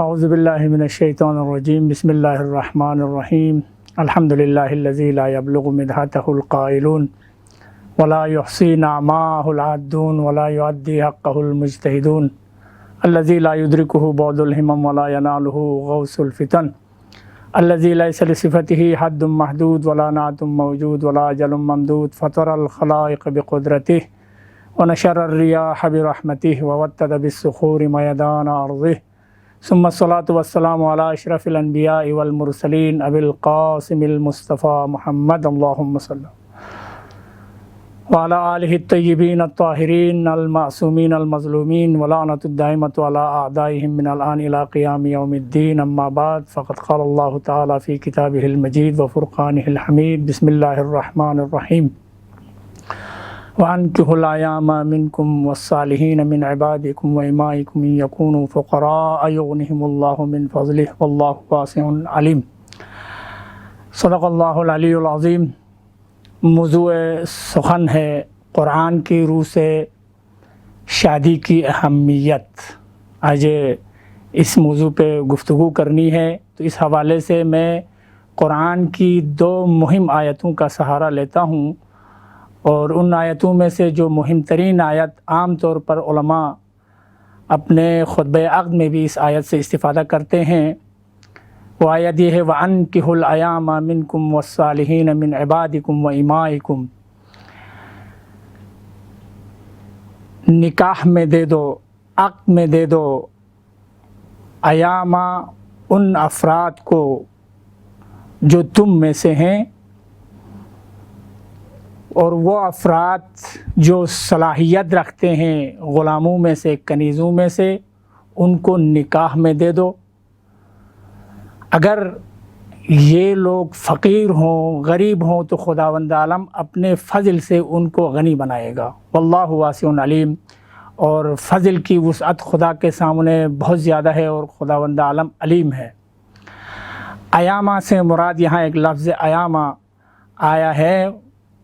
اعوذ باللہ من الشیطان الرجیم بسم اللہ الرحمن الرحیم الحمد للہ الذی لا یبلغ مدحتہ القائلون ولا یحصی نعماہ العادون ولا یؤدی حقہ المجتہدون الذی لا یدرکہ بعد الہمم ولا ینالہ غوث الفتن الذی لیس لصفتہ حد محدود ولا نعت موجود ولا اجل ممدود فطر الخلائق بقدرتہ ونشر الریاح برحمتہ ووتد بالصخور میدان ارضہ ثم الصلاة والسلام علی اشرف الانبیاء والمرسلین ابی القاسم المصطفیٰ محمد اللہم صلی وعلی آلہ الطیبین الطاہرین المعصومین المظلومین ولعنۃ الدائمۃ علی اعدائہم من الآن الی قیام یوم الدین اما بعد فقد قال اللہ تعالی فی کتابہ المجید وفرقانہ الحمید بسم اللہ الرحمن الرحیم وَأَنكِحُوا الْأَيَامَ مِنكُمْ وَالصَّالِحِينَ مِنْ عِبَادِكُمْ وَإِمَائِكُمْ إِنْ يَكُونُوا فُقَرَاءَ يُغْنِهِمُ اللَّهُ مِنْ فَضْلِهِ وَاللَّهُ وَاسِعٌ عَلِيمٌ۔ صدق اللہ العلی العظیم۔ موضوع سخن ہے قرآن کی روح سے شادی کی اہمیت۔ آج اس موضوع پہ گفتگو کرنی ہے تو اس حوالے سے میں قرآن کی دو مہم آیتوں کا سہارا لیتا ہوں، اور ان آیتوں میں سے جو مہم ترین آیت عام طور پر علماء اپنے خطبہ عقد میں بھی اس آیت سے استفادہ کرتے ہیں، وہ آیت یہ ہے وَأَنكِحُوا الْأَيَامَ مِنكُمْ وَالصَّالِحِينَ مِنْ عِبَادِكُمْ وَإِمَائِكُمْ۔ نکاح میں دے دو، عقد میں دے دو ایامہ ان افراد کو جو تم میں سے ہیں، اور وہ افراد جو صلاحیت رکھتے ہیں غلاموں میں سے، کنیزوں میں سے، ان کو نکاح میں دے دو۔ اگر یہ لوگ فقیر ہوں، غریب ہوں، تو خداوند عالم اپنے فضل سے ان کو غنی بنائے گا۔ واللہ واسع علیم۔ اور فضل کی وسعت خدا کے سامنے بہت زیادہ ہے، اور خداوند عالم علیم ہے۔ ایامہ سے مراد یہاں ایک لفظ ایامہ آیا ہے۔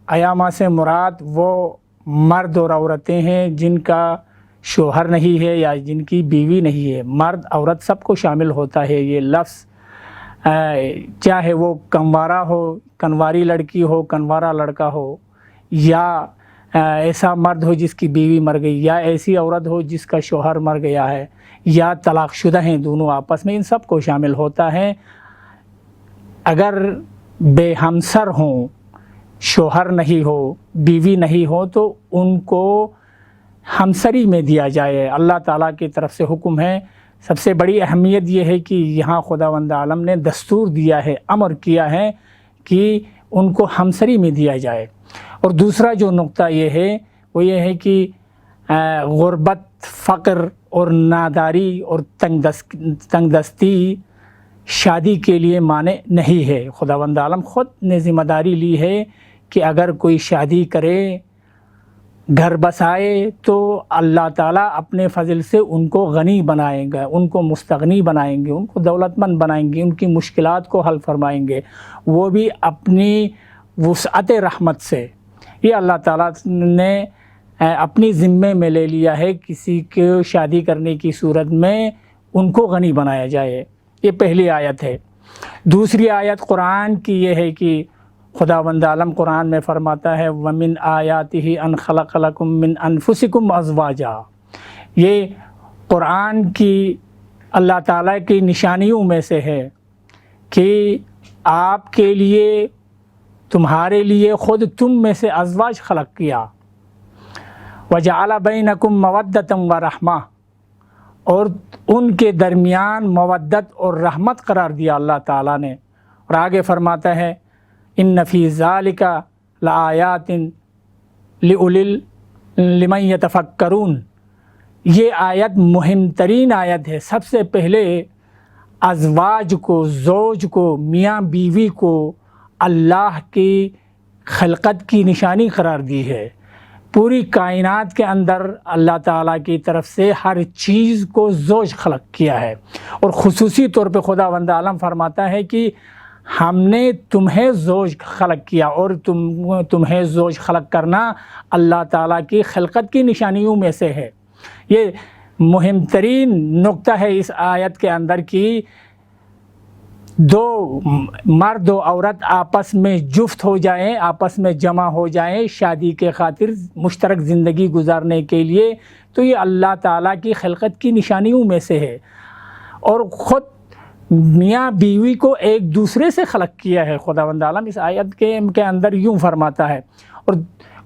ایامہ سے مراد وہ مرد اور عورتیں ہیں جن کا شوہر نہیں ہے یا جن کی بیوی نہیں ہے۔ مرد عورت سب کو شامل ہوتا ہے یہ لفظ، چاہے وہ کنوارا ہو، کنواری لڑکی ہو، کنوارا لڑکا ہو، یا ایسا مرد ہو جس کی بیوی مر گئی، یا ایسی عورت ہو جس کا شوہر مر گیا ہے، یا طلاق شدہ ہیں دونوں آپس میں، ان سب کو شامل ہوتا ہے۔ اگر بے ہمسر ہوں، شوہر نہیں ہو، بیوی نہیں ہو، تو ان کو ہمسری میں دیا جائے۔ اللہ تعالیٰ کی طرف سے حکم ہے۔ سب سے بڑی اہمیت یہ ہے کہ یہاں خداوند عالم نے دستور دیا ہے، امر کیا ہے کہ ان کو ہمسری میں دیا جائے۔ اور دوسرا جو نقطہ یہ ہے وہ یہ ہے کہ غربت، فقر اور ناداری اور تنگ دستی شادی کے لیے مانع نہیں ہے۔ خداوند عالم خود نے ذمہ داری لی ہے کہ اگر کوئی شادی کرے، گھر بسائے، تو اللہ تعالیٰ اپنے فضل سے ان کو غنی بنائیں گے، ان کو مستغنی بنائیں گے، ان کو دولت مند بنائیں گے، ان کی مشکلات کو حل فرمائیں گے، وہ بھی اپنی وسعت رحمت سے۔ یہ اللہ تعالیٰ نے اپنی ذمے میں لے لیا ہے، کسی کو شادی کرنے کی صورت میں ان کو غنی بنایا جائے۔ یہ پہلی آیت ہے۔ دوسری آیت قرآن کی یہ ہے کہ خداوند عالم قرآن میں فرماتا ہے وَمِنْ آیَاتِهِ أَنْ خَلَقَ لَكُم مِّنْ أَنفُسِكُمْ أَزْوَاجًا۔ یہ قرآن کی اللہ تعالیٰ کی نشانیوں میں سے ہے کہ آپ کے لیے، تمہارے لیے خود تم میں سے ازواج خلق کیا۔ وَجَعَلَ بَيْنَكُمْ مَوَدَّةً وَرَحْمَةً، اور ان کے درمیان مودت اور رحمت قرار دیا اللہ تعالیٰ نے۔ اور آگے فرماتا ہے ان فی ذالک لآیات لمن یتفکرون۔ یہ آیت مہم ترین آیت ہے۔ سب سے پہلے ازواج کو، زوج کو، میاں بیوی کو اللہ کی خلقت کی نشانی قرار دی ہے۔ پوری کائنات کے اندر اللہ تعالیٰ کی طرف سے ہر چیز کو زوج خلق کیا ہے، اور خصوصی طور پہ خداوند عالم فرماتا ہے کہ ہم نے تمہیں زوج خلق کیا، اور تمہیں زوج خلق کرنا اللہ تعالیٰ کی خلقت کی نشانیوں میں سے ہے۔ یہ مہم ترین نقطہ ہے اس آیت کے اندر کہ دو مرد و عورت آپس میں جفت ہو جائیں، آپس میں جمع ہو جائیں شادی کے خاطر مشترک زندگی گزارنے کے لیے، تو یہ اللہ تعالیٰ کی خلقت کی نشانیوں میں سے ہے۔ اور خود میاں بیوی کو ایک دوسرے سے خلق کیا ہے خداوند عالم، اس آیت کے اندر یوں فرماتا ہے۔ اور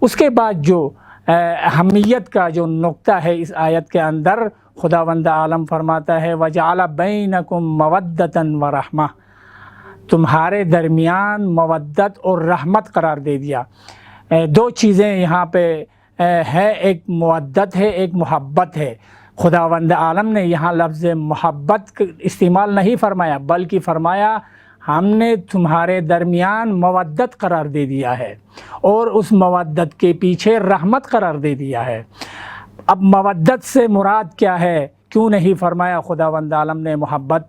اس کے بعد جو اہمیت کا جو نقطہ ہے اس آیت کے اندر، خداوند عالم فرماتا ہے وَجَعَلَ بَيْنَكُمْ مَوَدَّةً وَرَحْمَةً، تمہارے درمیان مودت اور رحمت قرار دے دیا۔ دو چیزیں یہاں پہ ہے، ایک مودت ہے، ایک محبت ہے۔ خداوند عالم نے یہاں لفظ محبت استعمال نہیں فرمایا، بلکہ فرمایا ہم نے تمہارے درمیان مودت قرار دے دیا ہے، اور اس مودت کے پیچھے رحمت قرار دے دیا ہے۔ اب مودت سے مراد کیا ہے؟ کیوں نہیں فرمایا خداوند عالم نے محبت؟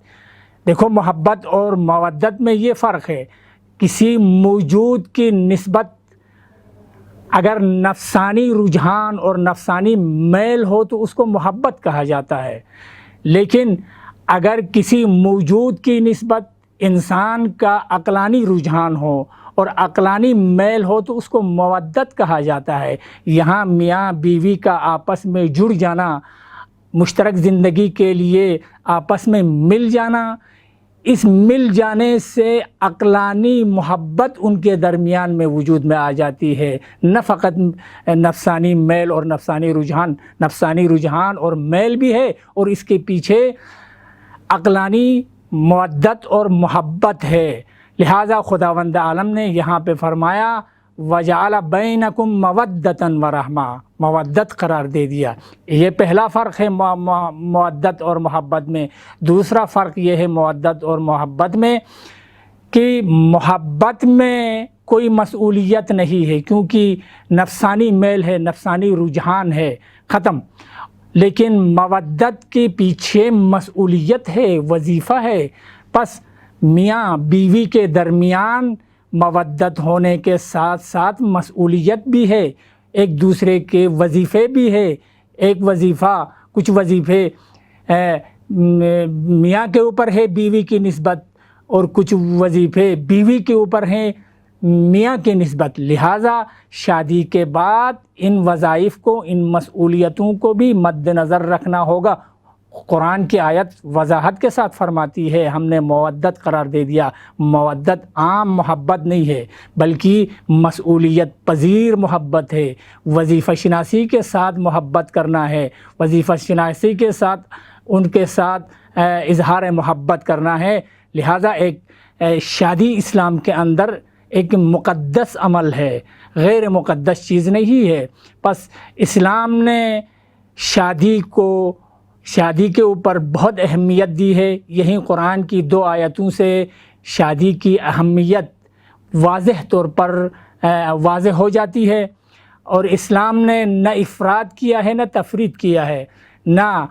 دیکھو، محبت اور مودت میں یہ فرق ہے، کسی موجود کی نسبت اگر نفسانی رجحان اور نفسانی میل ہو تو اس کو محبت کہا جاتا ہے، لیکن اگر کسی موجود کی نسبت انسان کا عقلانی رجحان ہو اور عقلانی میل ہو تو اس کو مودت کہا جاتا ہے۔ یہاں میاں بیوی کا آپس میں جڑ جانا، مشترک زندگی کے لیے آپس میں مل جانا، اس مل جانے سے عقلانی محبت ان کے درمیان میں وجود میں آ جاتی ہے، نہ فقط نفسانی میل اور نفسانی رجحان اور میل بھی ہے، اور اس کے پیچھے عقلانی مودت اور محبت ہے۔ لہٰذا خداوند عالم نے یہاں پہ فرمایا وَجَعَلَ بَيْنَكُمْ مَوَدَّةً وَرَحْمَةً، مودت قرار دے دیا۔ یہ پہلا فرق ہے مودت اور محبت میں۔ دوسرا فرق یہ ہے مودت اور محبت میں کہ محبت میں کوئی مسئولیت نہیں ہے، کیونکہ نفسانی میل ہے، نفسانی رجحان ہے، ختم۔ لیکن مودت کے پیچھے مسئولیت ہے، وظیفہ ہے۔ پس میاں بیوی کے درمیان مودت ہونے کے ساتھ ساتھ مسئولیت بھی ہے، ایک دوسرے کے وظیفے بھی ہے۔ ایک وظیفہ، کچھ وظیفے میاں کے اوپر ہے بیوی کی نسبت، اور کچھ وظیفے بیوی کے اوپر ہیں میاں کی نسبت۔ لہٰذا شادی کے بعد ان وظائف کو، ان مسئولیتوں کو بھی مد نظر رکھنا ہوگا۔ قرآن کی آیت وضاحت کے ساتھ فرماتی ہے ہم نے مودت قرار دے دیا۔ مودت عام محبت نہیں ہے، بلکہ مسئولیت پذیر محبت ہے۔ وظیفہ شناسی کے ساتھ محبت کرنا ہے، وظیفہ شناسی کے ساتھ ان کے ساتھ اظہار محبت کرنا ہے۔ لہٰذا ایک شادی اسلام کے اندر ایک مقدس عمل ہے، غیر مقدس چیز نہیں ہے۔ پس اسلام نے شادی کے اوپر بہت اہمیت دی ہے۔ یہیں قرآن کی دو آیتوں سے شادی کی اہمیت واضح طور پر واضح ہو جاتی ہے، اور اسلام نے نہ افراد کیا ہے نہ تفرید کیا ہے، نہ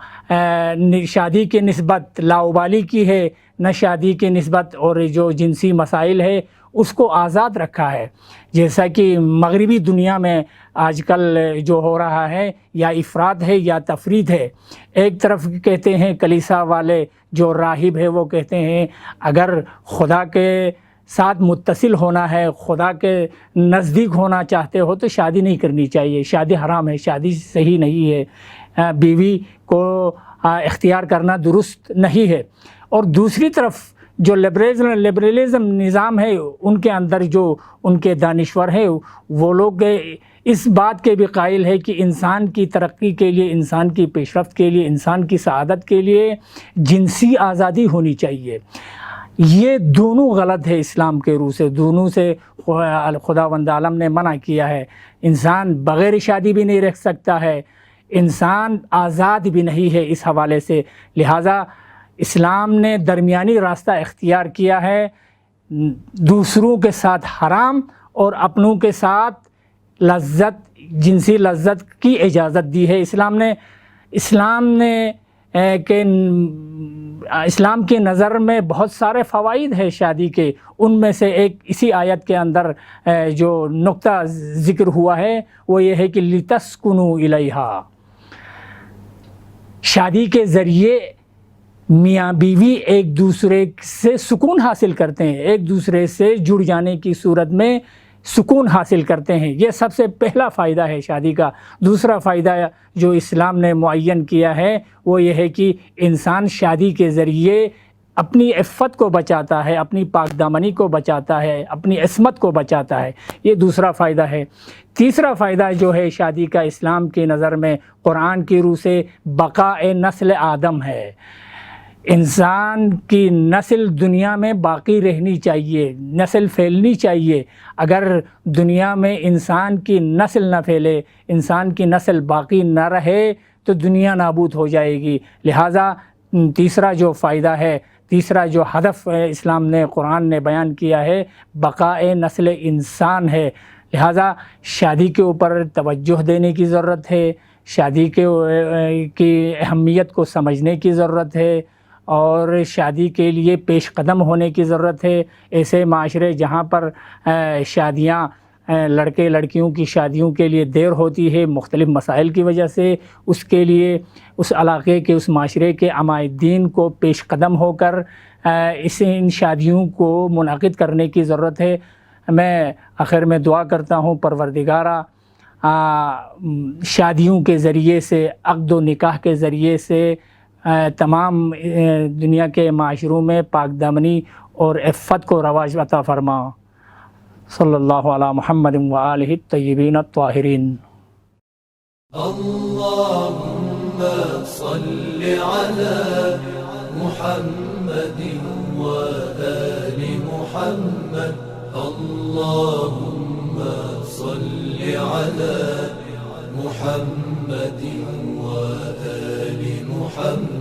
شادی کی نسبت لاابالی کی ہے، نہ شادی کی نسبت اور جو جنسی مسائل ہے اس کو آزاد رکھا ہے۔ جیسا کہ مغربی دنیا میں آج کل جو ہو رہا ہے، یا افراد ہے یا تفرید ہے۔ ایک طرف کہتے ہیں کلیسا والے، جو راہب ہے وہ کہتے ہیں اگر خدا کے ساتھ متصل ہونا ہے، خدا کے نزدیک ہونا چاہتے ہو تو شادی نہیں کرنی چاہیے، شادی حرام ہے، شادی صحیح نہیں ہے، بیوی کو اختیار کرنا درست نہیں ہے۔ اور دوسری طرف جو لبرلزم نظام ہے، ان کے اندر جو ان کے دانشور ہیں وہ لوگ اس بات کے بھی قائل ہے کہ انسان کی ترقی کے لیے، انسان کی پیشرفت کے لیے، انسان کی سعادت کے لیے جنسی آزادی ہونی چاہیے۔ یہ دونوں غلط ہے اسلام کے روح سے، دونوں سے خداوند عالم نے منع کیا ہے۔ انسان بغیر شادی بھی نہیں رہ سکتا ہے، انسان آزاد بھی نہیں ہے اس حوالے سے۔ لہٰذا اسلام نے درمیانی راستہ اختیار کیا ہے، دوسروں کے ساتھ حرام اور اپنوں کے ساتھ جنسی لذت کی اجازت دی ہے اسلام کی نظر میں بہت سارے فوائد ہیں شادی کے۔ ان میں سے ایک اسی آیت کے اندر جو نقطہ ذکر ہوا ہے وہ یہ ہے کہ لِتَسْكُنُوا إِلَيْهَا، شادی کے ذریعے میاں بیوی ایک دوسرے سے سکون حاصل کرتے ہیں، ایک دوسرے سے جڑ جانے کی صورت میں سکون حاصل کرتے ہیں۔ یہ سب سے پہلا فائدہ ہے شادی کا۔ دوسرا فائدہ جو اسلام نے معین کیا ہے وہ یہ ہے کہ انسان شادی کے ذریعے اپنی عفت کو بچاتا ہے، اپنی پاک دامنی کو بچاتا ہے، اپنی عصمت کو بچاتا ہے۔ یہ دوسرا فائدہ ہے۔ تیسرا فائدہ جو ہے شادی کا اسلام کی نظر میں قرآن کی روح سے بقاء نسل آدم ہے۔ انسان کی نسل دنیا میں باقی رہنی چاہیے، نسل پھیلنی چاہیے۔ اگر دنیا میں انسان کی نسل نہ پھیلے، انسان کی نسل باقی نہ رہے تو دنیا نابود ہو جائے گی۔ لہٰذا تیسرا جو فائدہ ہے، تیسرا جو ہدف اسلام نے، قرآن نے بیان کیا ہے، بقاء نسل انسان ہے۔ لہٰذا شادی کے اوپر توجہ دینے کی ضرورت ہے، شادی کی اہمیت کو سمجھنے کی ضرورت ہے، اور شادی کے لیے پیش قدم ہونے کی ضرورت ہے۔ ایسے معاشرے جہاں پر شادیاں، لڑکے لڑکیوں کی شادیوں کے لیے دیر ہوتی ہے مختلف مسائل کی وجہ سے، اس کے لیے اس علاقے کے، اس معاشرے کے عمائدین کو پیش قدم ہو کر ان شادیوں کو منعقد کرنے کی ضرورت ہے۔ میں آخر میں دعا کرتا ہوں، پروردگارا شادیوں کے ذریعے سے، عقد و نکاح کے ذریعے سے تمام دنیا کے معاشروں میں پاک دامنی اور عفت کو رواج عطا فرما۔ صلی اللہ علی محمد وآلہ الطیبین الطاہرین۔ اللہم صل علی محمد وآل محمد۔ اللہم صل علی محمد وآل محمد۔